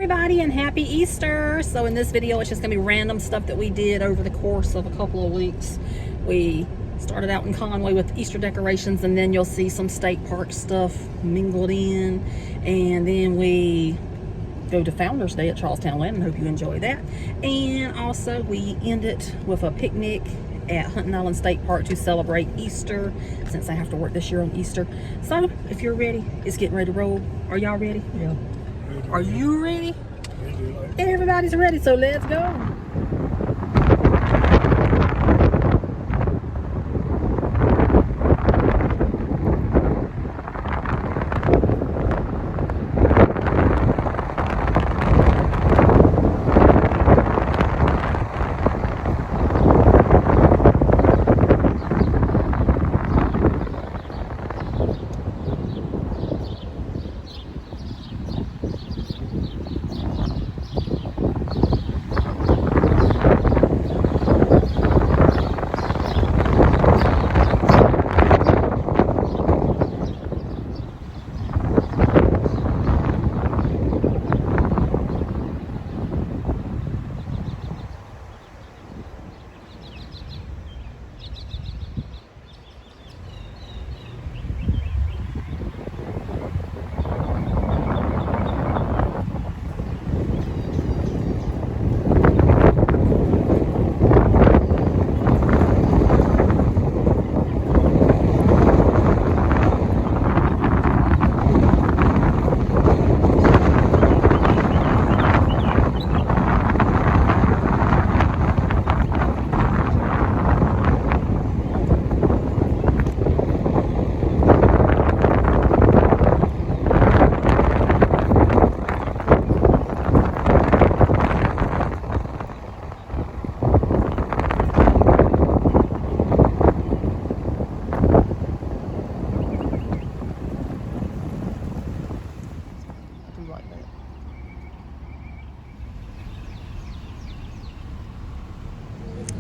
Everybody, and happy Easter. So in this video it's just gonna be random stuff that we did over the course of a couple of weeks. We started out in Conway with Easter decorations, and then you'll see some state park stuff mingled in, and then we go to Founders Day at Charlestown Land, and hope you enjoy that. And also we end it with a picnic at Hunting Island State Park to celebrate Easter, since I have to work this year on Easter. So if you're ready, it's getting ready to roll. Are y'all ready? Yeah. Are you ready? Everybody's ready, so let's go.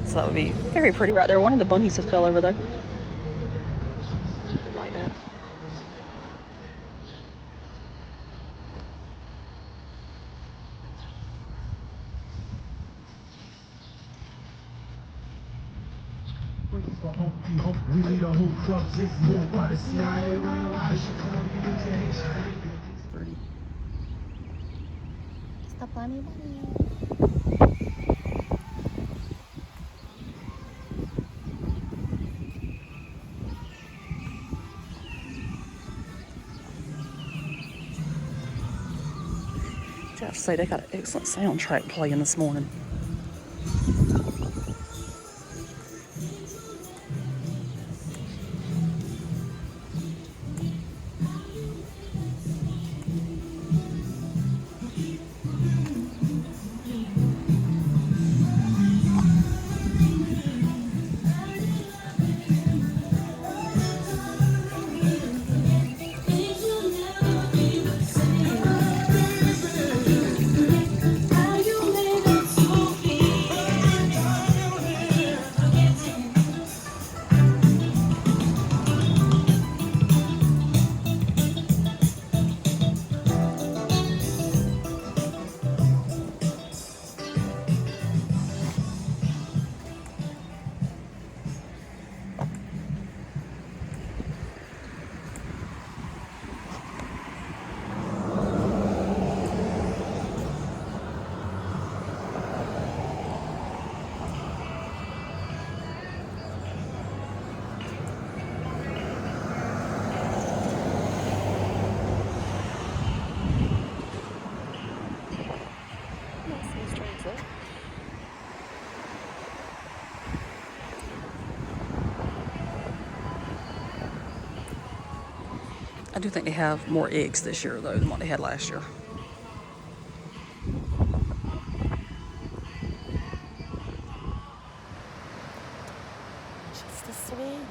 So that would be very pretty right there. One of the bunnies just fell over there. Like that. Pretty. Stop bunny. I have to say, they got an excellent soundtrack playing this morning. I do think they have more eggs this year, though, than what they had last year. Just a swing.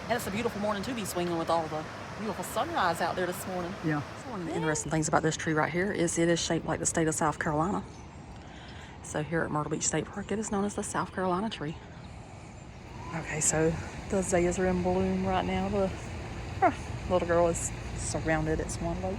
And it's a beautiful morning to be swinging with all the beautiful sunrise out there this morning. Yeah. So one of the interesting things about this tree right here is it is shaped like the state of South Carolina. So here at Myrtle Beach State Park, it is known as the South Carolina tree. Okay, so the azaleas are in bloom right now. The Little girl is surrounded at Swan Lake.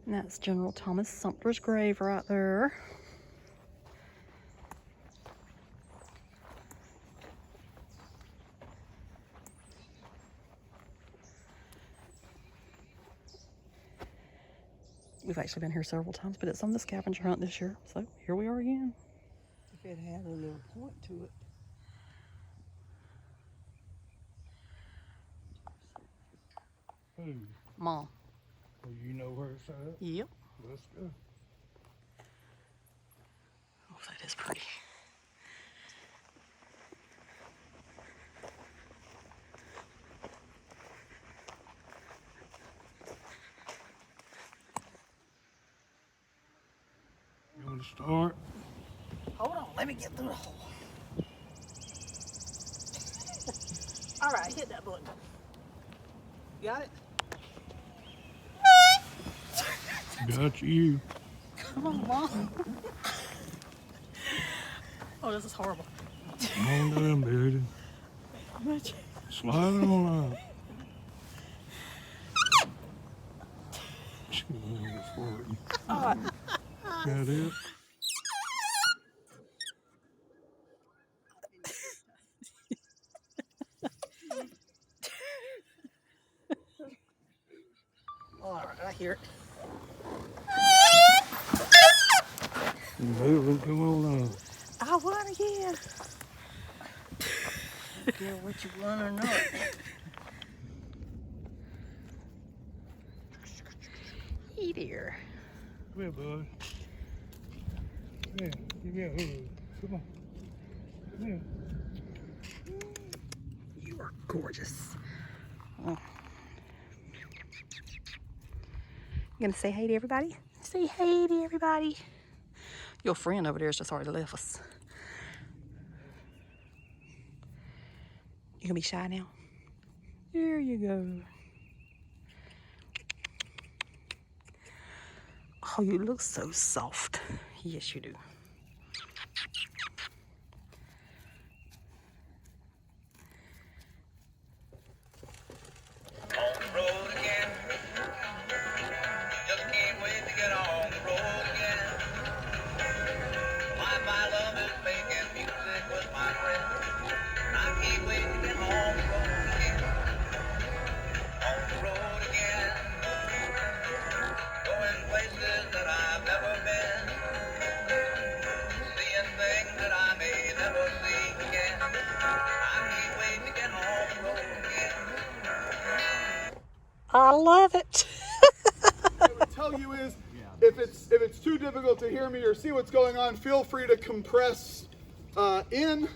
And that's General Thomas Sumter's grave right there. We've actually been here several times, but it's on the scavenger hunt this year, so here we are again. If it had a little point to it. Who? Mom. Well, you know where it's at? Yep. Let's go. Oh, that is pretty. You want to start? Hold on, let me get through the hole. All right, hit that button. Got it? Got you. Come on, Mom. Oh, this is horrible. Come on down, baby. Slide on up. Got it? All right, I hear it. Moving, come on up. I won again. I don't care what you want or not. Hey there. Come here, bud. Come here. Give me a hug. Come on. Come here. You are gorgeous. Oh. You gonna say hey to everybody? Say hey to everybody. Your friend over there is just already left us. You gonna be shy now? There you go. Oh, you look so soft. Yes, you do. On the road again. Just can't wait to get on the road again. My love is making music with my friends. I can't wait to get on the road again. On the road again. Going places that I've never been. Seeing things that I may never see again. I can't wait to get on the road again. I love it. I would tell you is, if it's too difficult to hear me or see what's going on, feel free to compress in.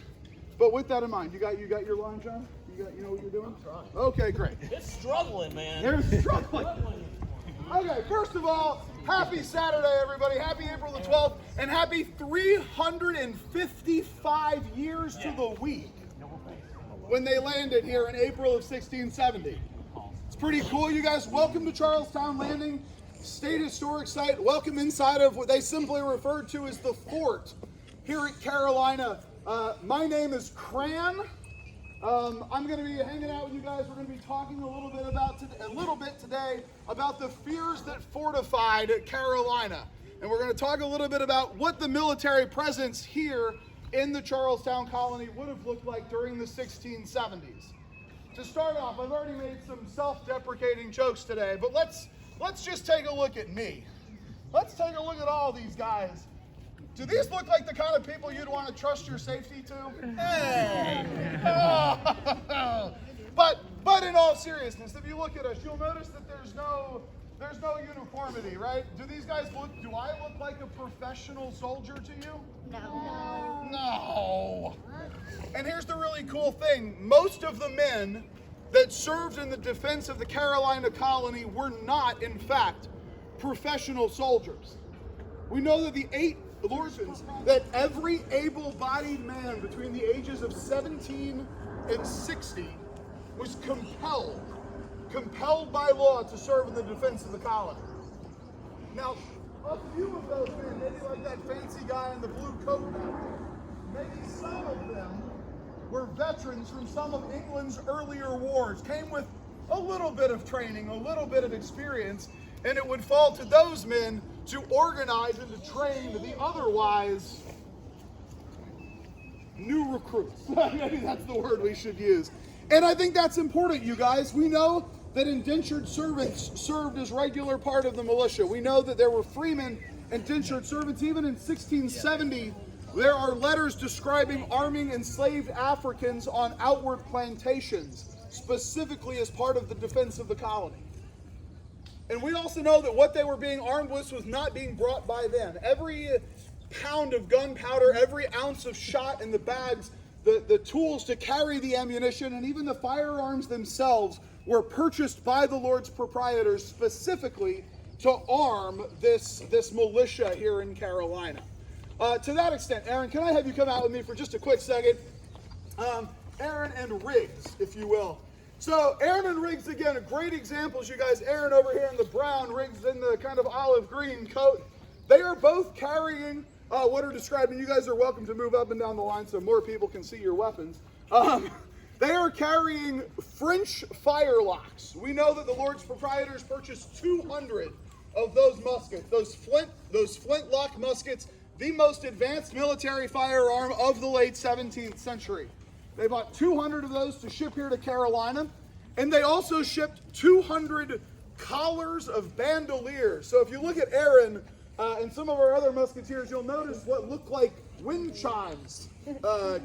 But with that in mind, you got your line, John? You know what you're doing? Okay, great. It's struggling, man. They're struggling. Okay, first of all, happy Saturday, everybody. Happy April the 12th, and happy 355 years to the week when they landed here in April of 1670. It's pretty cool, you guys. Welcome to Charlestown Landing, State Historic Site. Welcome inside of what they simply referred to as the fort here at Carolina. My name is Cran. I'm going to be hanging out with you guys. We're going to be talking a little bit today about the fears that fortified Carolina, and we're going to talk a little bit about what the military presence here in the Charlestown colony would have looked like during the 1670s. To start off, I've already made some self-deprecating jokes today, but let's just take a look at me. Let's take a look at all these guys. Do these look like the kind of people you'd want to trust your safety to? Hey! Oh. But in all seriousness, if you look at us, you'll notice that there's no uniformity, right? Do I look like a professional soldier to you? No. And here's the really cool thing. Most of the men that served in the defense of the Carolina colony were not, in fact, professional soldiers. We know that that every able-bodied man between the ages of 17 and 60 was compelled by law to serve in the defense of the colony. Now, a few of those men, maybe like that fancy guy in the blue coat now, maybe some of them were veterans from some of England's earlier wars, came with a little bit of training, a little bit of experience, and it would fall to those men to organize and to train the otherwise new recruits. Maybe that's the word we should use. And I think that's important, you guys. We know that indentured servants served as regular part of the militia. We know that there were freemen, indentured servants. Even in 1670, there are letters describing arming enslaved Africans on outward plantations, specifically as part of the defense of the colony. And we also know that what they were being armed with was not being brought by them. Every pound of gunpowder, every ounce of shot in the bags, the tools to carry the ammunition, and even the firearms themselves were purchased by the Lord's proprietors specifically to arm this militia here in Carolina. To that extent, Aaron, can I have you come out with me for just a quick second? Aaron and Riggs, if you will. So Aaron and Riggs, again, are great examples, you guys. Aaron over here in the brown, Riggs in the kind of olive green coat. They are both carrying what are described, and you guys are welcome to move up and down the line so more people can see your weapons. They are carrying French firelocks. We know that the Lord's proprietors purchased 200 of those muskets, those flintlock muskets, the most advanced military firearm of the late 17th century. They bought 200 of those to ship here to Carolina, and they also shipped 200 collars of bandoliers. So if you look at Aaron and some of our other musketeers, you'll notice what look like wind chimes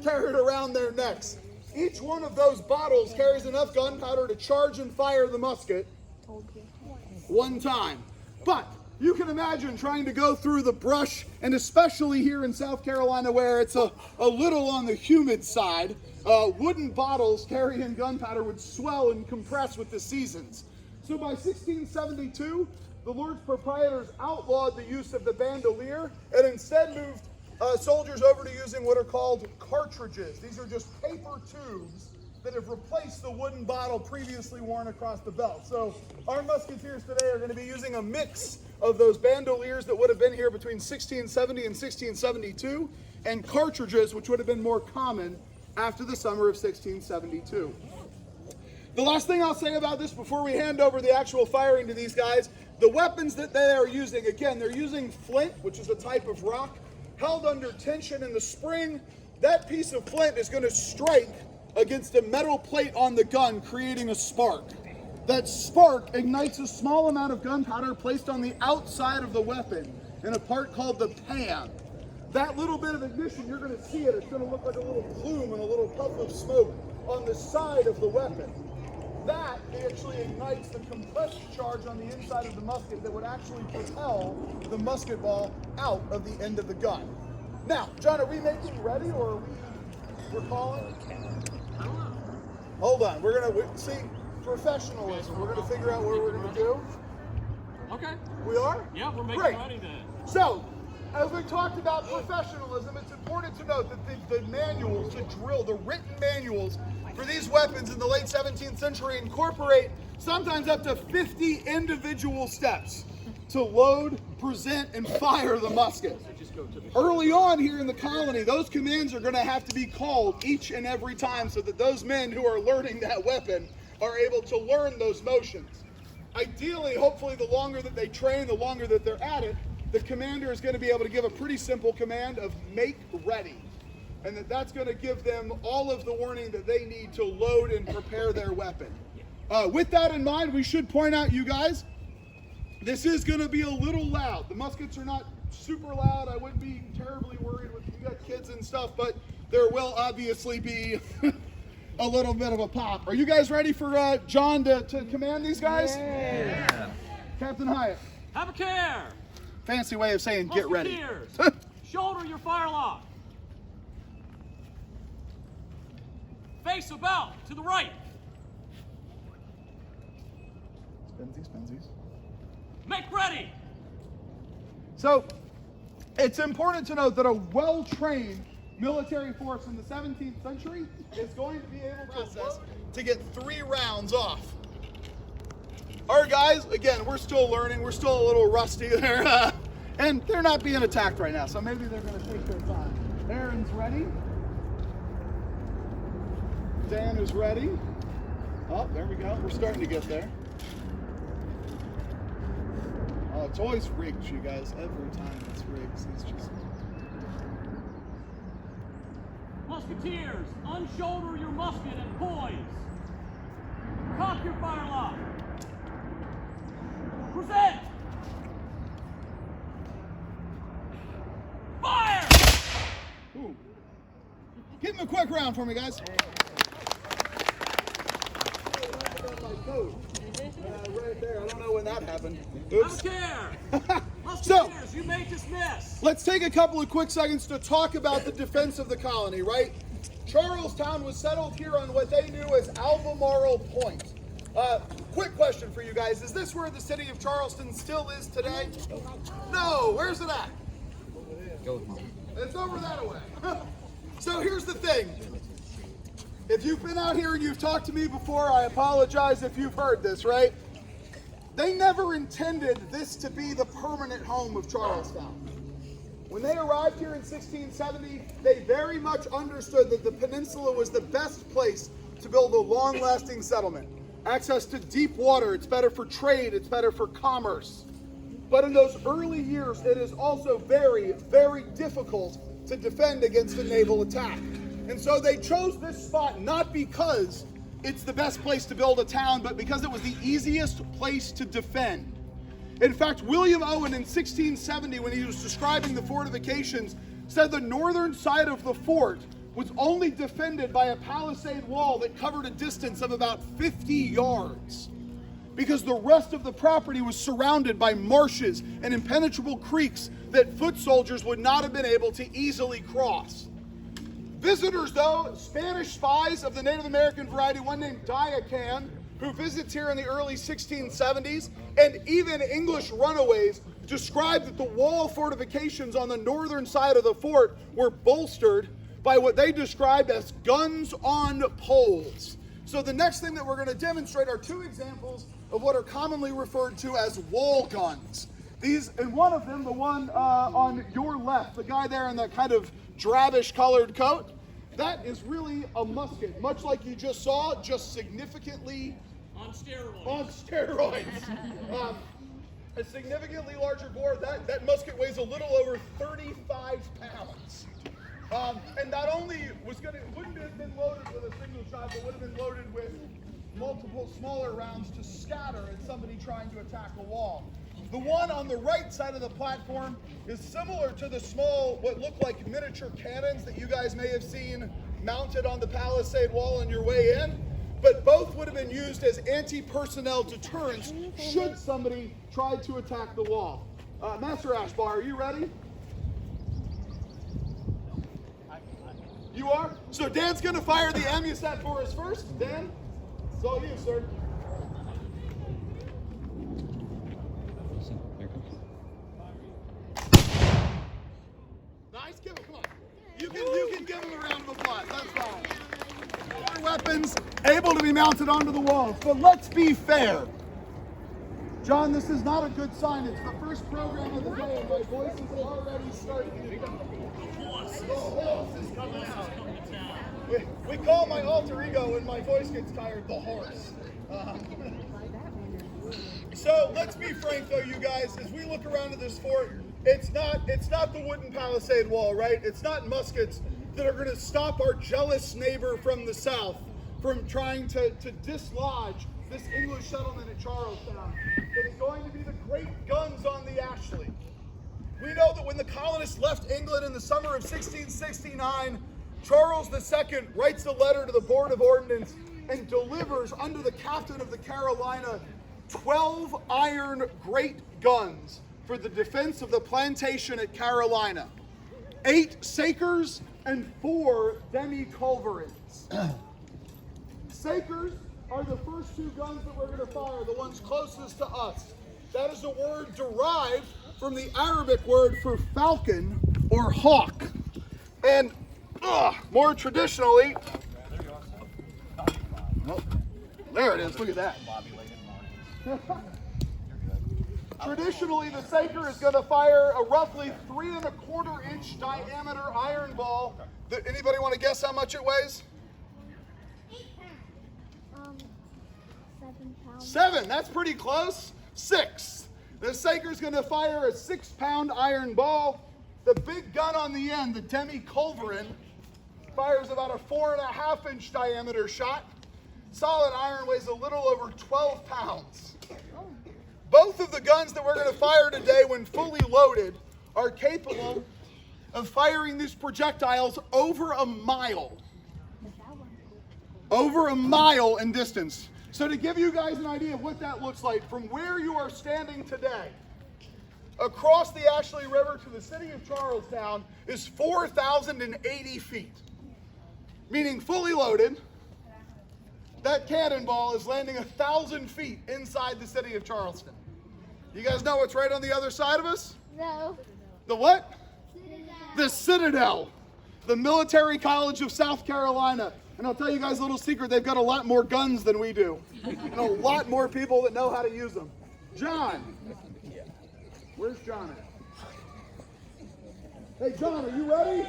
carried around their necks. Each one of those bottles carries enough gunpowder to charge and fire the musket one time. But you can imagine trying to go through the brush, and especially here in South Carolina where it's a little on the humid side, wooden bottles carrying gunpowder would swell and compress with the seasons. So by 1672, the Lord's proprietors outlawed the use of the bandolier and instead moved soldiers over to using what are called cartridges. These are just paper tubes that have replaced the wooden bottle previously worn across the belt. So our musketeers today are going to be using a mix of those bandoliers that would have been here between 1670 and 1672 and cartridges, which would have been more common after the summer of 1672. The last thing I'll say about this before we hand over the actual firing to these guys, the weapons that they are using, again, they're using flint, which is a type of rock, held under tension in the spring. That piece of flint is going to strike against a metal plate on the gun, creating a spark. That spark ignites a small amount of gunpowder placed on the outside of the weapon in a part called the pan. That little bit of ignition, you're going to see it. It's going to look like a little plume and a little puff of smoke on the side of the weapon. That actually ignites the compressed charge on the inside of the musket that would actually propel the musket ball out of the end of the gun. Now, John, are we making ready or are we're calling? I don't know. Hold on, we're gonna see professionalism. We're gonna figure out what we're gonna do. Okay. We are? Yeah, we're making Great. ready then. So, as we talked about professionalism, it's important to note that the manuals, the drill, the written manuals for these weapons in the late 17th century incorporate sometimes up to 50 individual steps to load, present, and fire the musket. Early on here in the colony, those commands are going to have to be called each and every time so that those men who are learning that weapon are able to learn those motions. Ideally, hopefully, the longer that they train, the longer that they're at it, the commander is going to be able to give a pretty simple command of make ready. And that's going to give them all of the warning that they need to load and prepare their weapon. With that in mind, we should point out, you guys, this is going to be a little loud. The muskets are not super loud. I wouldn't be terribly worried with you got kids and stuff, but there will obviously be a little bit of a pop. Are you guys ready for John to command these guys? Yeah. Captain Hyatt. Have a care. Fancy way of saying get ready. Musketeers, shoulder your firelock. Face about to the right. Spinsies, spinsies. Make ready. So, it's important to note that a well-trained military force in the 17th century is going to be able to get 3 rounds off. Our guys, again, we're still learning. We're still a little rusty there. And they're not being attacked right now, so maybe they're going to take their time. Aaron's ready. Dan is ready. Oh, there we go. We're starting to get there. Oh, it's always rigged, you guys. Every time it's rigged. It's just... Musketeers, unshoulder your musket and poise. Cock your firelock. Present. Fire! Ooh. Give him a quick round for me, guys. Right there. I don't know when that happened. Oops. Have a care. Musketeers, you may dismiss. Let's take a couple of quick seconds to talk about the defense of the colony, right? Charlestown was settled here on what they knew as Albemarle Point. Quick question for you guys. Is this where the city of Charleston still is today? No. Where's it at? It's over that way. So here's the thing. If you've been out here and you've talked to me before, I apologize if you've heard this, right? They never intended this to be the permanent home of Charlestown. When they arrived here in 1670, they very much understood that the peninsula was the best place to build a long-lasting settlement. Access to deep water, it's better for trade, it's better for commerce. But in those early years, it is also very, very difficult to defend against a naval attack. And so they chose this spot not because it's the best place to build a town, but because it was the easiest place to defend. In fact, William Owen in 1670, when he was describing the fortifications, said the northern side of the fort was only defended by a palisade wall that covered a distance of about 50 yards. Because the rest of the property was surrounded by marshes and impenetrable creeks that foot soldiers would not have been able to easily cross. Visitors, though, Spanish spies of the Native American variety, one named Diacan, who visits here in the early 1670s, and even English runaways, described that the wall fortifications on the northern side of the fort were bolstered by what they described as guns on poles. So the next thing that we're going to demonstrate are 2 examples of what are commonly referred to as wall guns. These, and one of them, the one on your left, the guy there in the kind of drabbish colored coat, that is really a musket, much like you just saw, just significantly On steroids. on steroids. A significantly larger bore. That musket weighs a little over 35 pounds. And not only wouldn't have been loaded with a single shot, but would have been loaded with multiple smaller rounds to scatter at somebody trying to attack a wall. The one on the right side of the platform is similar to the small, what look like miniature cannons that you guys may have seen mounted on the palisade wall on your way in, but both would have been used as anti-personnel deterrents should somebody try to attack the wall. Master Ashbar, are you ready? You are? So Dan's going to fire the AMUSAT for us first. Dan, it's all you, sir. Nice, give him, come on. You can give him a round of applause, that's fine. Our weapons able to be mounted onto the walls, but let's be fair. John, this is not a good sign. It's the first program of the day, and my voice is already starting to go. The horse is coming out. We call my alter ego when my voice gets tired the horse. So let's be frank though, you guys, as we look around at this fort, it's not the wooden palisade wall, right? It's not muskets that are going to stop our jealous neighbor from the south from trying to dislodge this English settlement at Charlestown. It's going to be the great guns on the Ashley. We know that when the colonists left England in the summer of 1669, Charles II writes a letter to the Board of Ordnance and delivers under the captain of the Carolina 12 iron great guns for the defense of the plantation at Carolina, 8 sakers and 4 demi-culverins. Sakers are the first two guns that we're going to fire, the ones closest to us. That is a word derived from the Arabic word for falcon or hawk. And more traditionally, oh, there it is, look at that. Traditionally, the Saker is going to fire a roughly 3 1/4 inch diameter iron ball. Anybody want to guess how much it weighs? 7 pounds. 7, that's pretty close. 6. The Saker is going to fire a 6-pound iron ball. The big gun on the end, the Demi Culverin, fires about a 4 1/2 inch diameter shot. Solid iron weighs a little over 12 pounds. Both of the guns that we're going to fire today, when fully loaded, are capable of firing these projectiles over a mile. Over a mile in distance. So to give you guys an idea of what that looks like, from where you are standing today, across the Ashley River to the city of Charlestown is 4,080 feet. Meaning fully loaded, that cannonball is landing 1,000 feet inside the city of Charleston. You guys know what's right on the other side of us? No. The what? The Citadel, the Military College of South Carolina. And I'll tell you guys a little secret, they've got a lot more guns than we do. And a lot more people that know how to use them. John. Where's John at? Hey John, are you ready?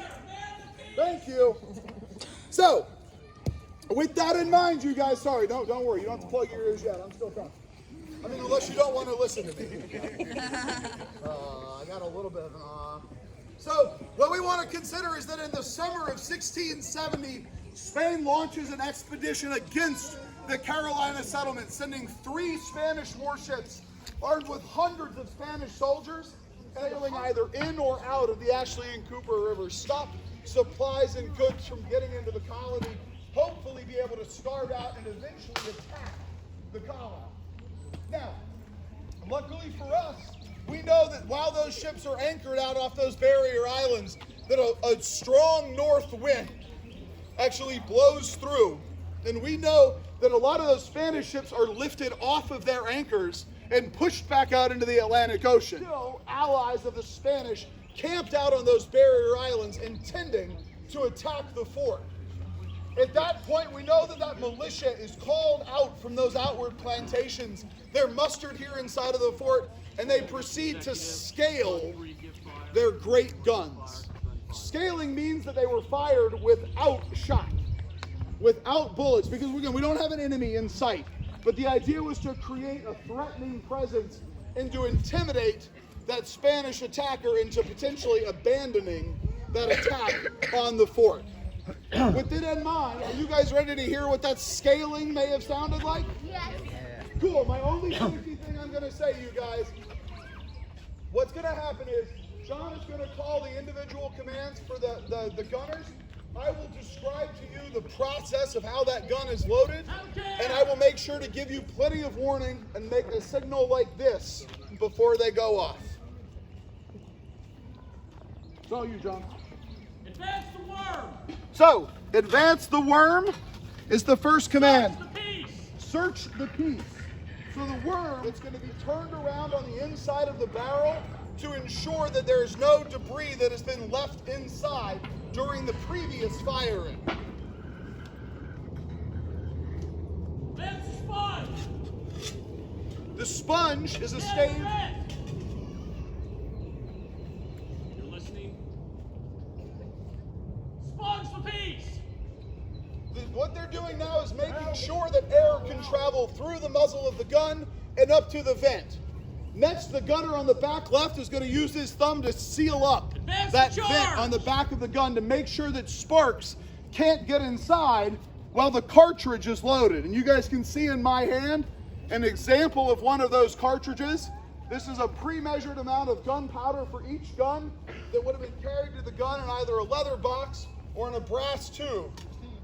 Thank you. So, with that in mind, you guys, sorry, don't worry, you don't have to plug your ears yet, I'm still talking. I mean, unless you don't want to listen to me. I got a little bit of So, what we want to consider is that in the summer of 1670, Spain launches an expedition against the Carolina settlement, sending 3 Spanish warships armed with hundreds of Spanish soldiers, sailing either in or out of the Ashley and Cooper River, stop supplies and goods from getting into the colony, hopefully be able to starve out and eventually attack the colony. Now, luckily for us, we know that while those ships are anchored out off those barrier islands, that a strong north wind actually blows through. And we know that a lot of those Spanish ships are lifted off of their anchors and pushed back out into the Atlantic Ocean. Still, allies of the Spanish camped out on those barrier islands intending to attack the fort. At that point, we know that that militia is called out from those outward plantations. They're mustered here inside of the fort, and they proceed to scale their great guns. Scaling means that they were fired without shot, without bullets, because again, we don't have an enemy in sight. But the idea was to create a threatening presence and to intimidate that Spanish attacker into potentially abandoning that attack on the fort. With that in mind, are you guys ready to hear what that scaling may have sounded like? Yes. Cool. My only safety thing I'm going to say, you guys, what's going to happen is John is going to call the individual commands for the gunners. I will describe to you the process of how that gun is loaded, and I will make sure to give you plenty of warning and make a signal like this before they go off. It's all you, John. Advance the worm. So, advance the worm is the first command. Search the piece. Search the piece. So the worm is going to be turned around on the inside of the barrel to ensure that there is no debris that has been left inside during the previous firing. Advance the sponge. The sponge is a Advance stage. red. You're listening. Sponge the piece. What they're doing now is making sure that air can travel through the muzzle of the gun and up to the vent. Next, the gunner on the back left is going to use his thumb to seal up Advance that the vent charge. on the back of the gun to make sure that sparks can't get inside while the cartridge is loaded. And you guys can see in my hand an example of one of those cartridges. This is a pre-measured amount of gunpowder for each gun that would have been carried to the gun in either a leather box or in a brass tube.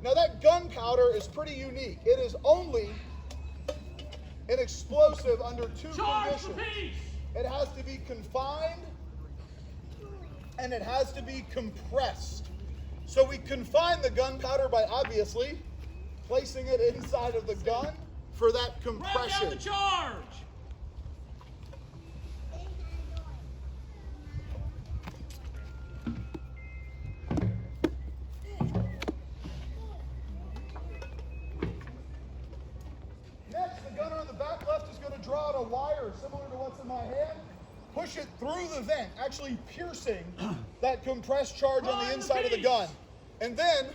Now that gunpowder is pretty unique. It is only an explosive under 2 Charge the conditions. piece. It has to be confined and it has to be compressed. So we confine the gunpowder by obviously placing it inside of the gun for that Rev down compression. the charge. Next, the gunner on the back left is going to draw out a wire similar to what's in my hand, push it through the vent, actually piercing that compressed charge on the inside of the gun. And then,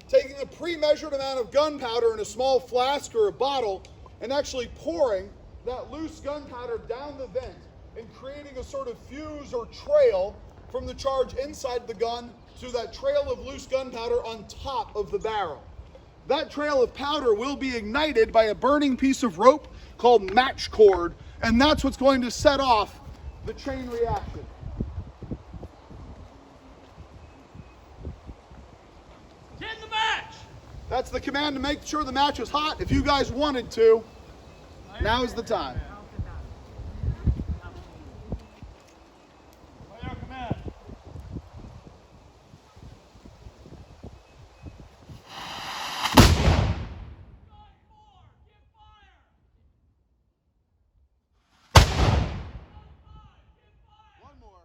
taking a pre-measured amount of gunpowder in a small flask or a bottle, and actually pouring that loose gunpowder down the vent and creating a sort of fuse or trail from the charge inside the gun to that trail of loose gunpowder on top of the barrel. That trail of powder will be ignited by a burning piece of rope called match cord, and that's what's going to set off the chain reaction. Get in the match. That's the command to make sure the match is hot. If you guys wanted to, now is the time. By your command. One more.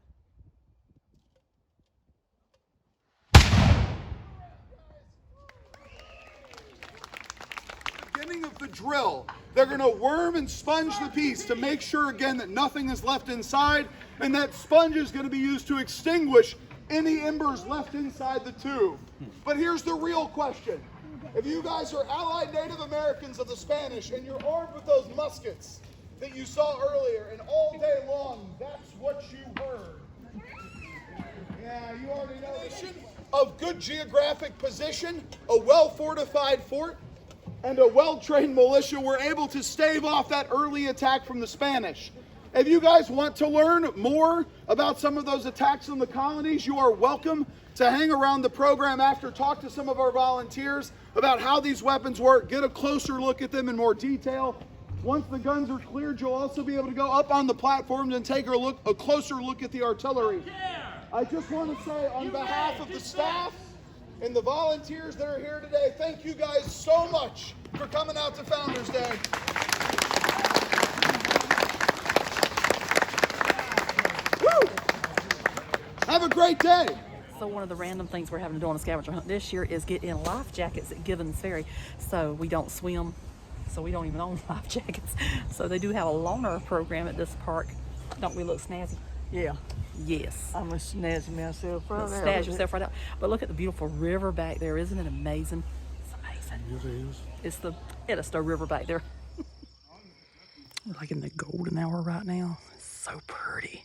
Beginning of the drill, they're going to worm and sponge the piece to make sure again that nothing is left inside, and that sponge is going to be used to extinguish any embers left inside the tube. But here's the real question. If you guys are allied Native Americans of the Spanish and you're armed with those muskets that you saw earlier, and all day long that's what you heard. Yeah, you already know. Of good geographic position, a well-fortified fort, and a well-trained militia were able to stave off that early attack from the Spanish. If you guys want to learn more about some of those attacks in the colonies, you are welcome to hang around the program after, talk to some of our volunteers about how these weapons work, get a closer look at them in more detail. Once the guns are cleared, you'll also be able to go up on the platforms and take a closer look at the artillery. I just want to say on behalf of the staff and the volunteers that are here today, thank you guys so much for coming out to Founders Day. Woo! Have a great day. So one of the random things we're having to do on a scavenger hunt this year is get in life jackets at Givens Ferry. So we don't swim, so we don't even own life jackets. So they do have a loaner program at this park. Don't we look snazzy? Yeah, Yes. I'm a snazzy myself. Right there. Snazz yourself right out. But look at the beautiful river back there. Isn't it amazing? It's amazing. Yes, it is. It's the Edisto River back there. We're like in the golden hour right now. It's so pretty.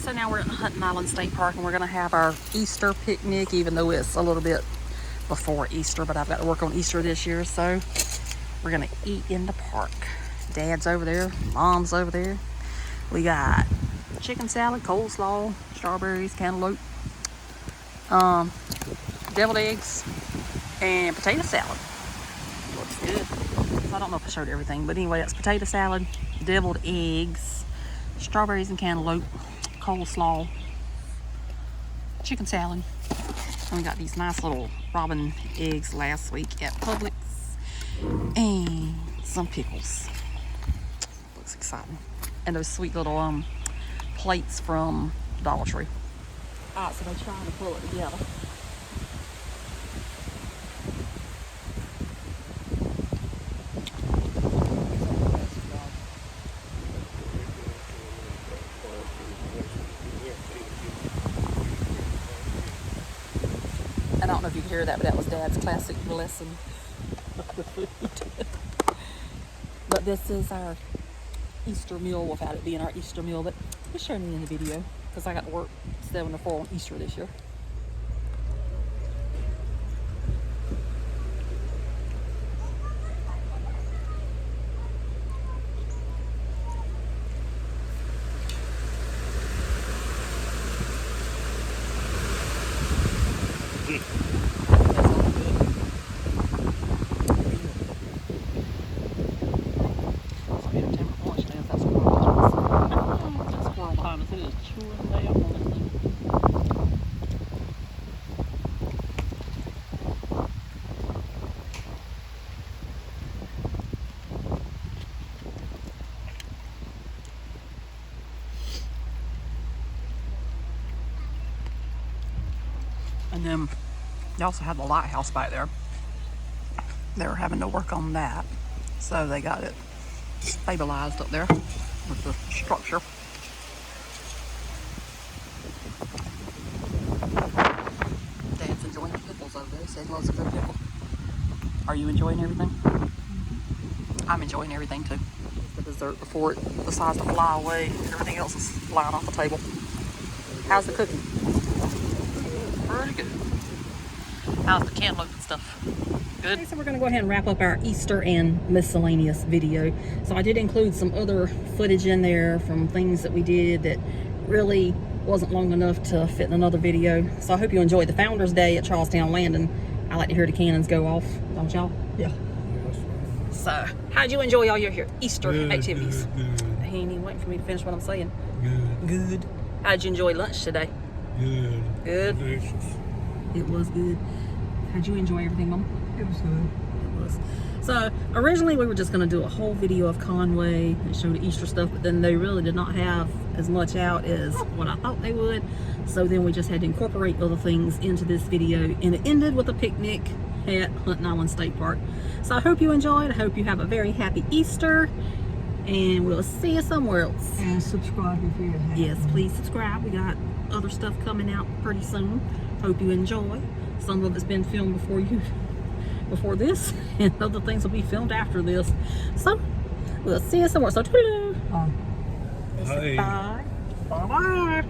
So now we're at Hunting Island State Park and we're gonna have our Easter picnic, even though it's a little bit before Easter, but I've got to work on Easter this year, so we're gonna eat in the park. Dad's over there, Mom's over there. We got chicken salad, coleslaw, strawberries, cantaloupe, deviled eggs, and potato salad. Looks good. I don't know if I showed everything, but anyway, that's potato salad, deviled eggs, strawberries and cantaloupe, coleslaw, chicken salad. And we got these nice little robin eggs last week at Publix, and some pickles. Looks exciting. And those sweet little plates from Dollar Tree. Alright, so they're trying to pull it together. I don't know if you can hear that, but that was Dad's classic lesson of the food. But this is our Easter meal without it being our Easter meal, but we're showing it in the video because I got to work 7 to 4 on Easter this year. And then they also have the lighthouse back there. They were having to work on that, so they got it stabilized up there with the structure. Dad's enjoying the pickles over there. He said he loves a good pickle. Are you enjoying everything? I'm enjoying everything too. The dessert before it decides to fly away. Everything else is flying off the table. How's the cooking? Pretty good. How's the cantaloupe and stuff? Good. Okay, so we're going to go ahead and wrap up our Easter and miscellaneous video. So I did include some other footage in there from things that we did that really wasn't long enough to fit in another video. So I hope you enjoyed the Founders Day at Charlestown Landing. I like to hear the cannons go off, don't y'all? Yeah. So, how'd you enjoy all your Easter activities? Good. He ain't even waiting for me to finish what I'm saying. Good. Good. How'd you enjoy lunch today? Good. Good. Delicious. It was good. How'd you enjoy everything, Mom? It was good. It was. So originally we were just going to do a whole video of Conway and show the Easter stuff, but then they really did not have as much out as what I thought they would. So then we just had to incorporate other things into this video, and it ended with a picnic at Hunting Island State Park. So I hope you enjoyed. I hope you have a very happy Easter, and we'll see you somewhere else. And subscribe if you haven't. Yes, please subscribe. We got other stuff coming out pretty soon. Hope you enjoy. Some of it's been filmed before this, and other things will be filmed after this. So we'll see you somewhere. So toodaloo. Bye. Bye. Bye. Bye.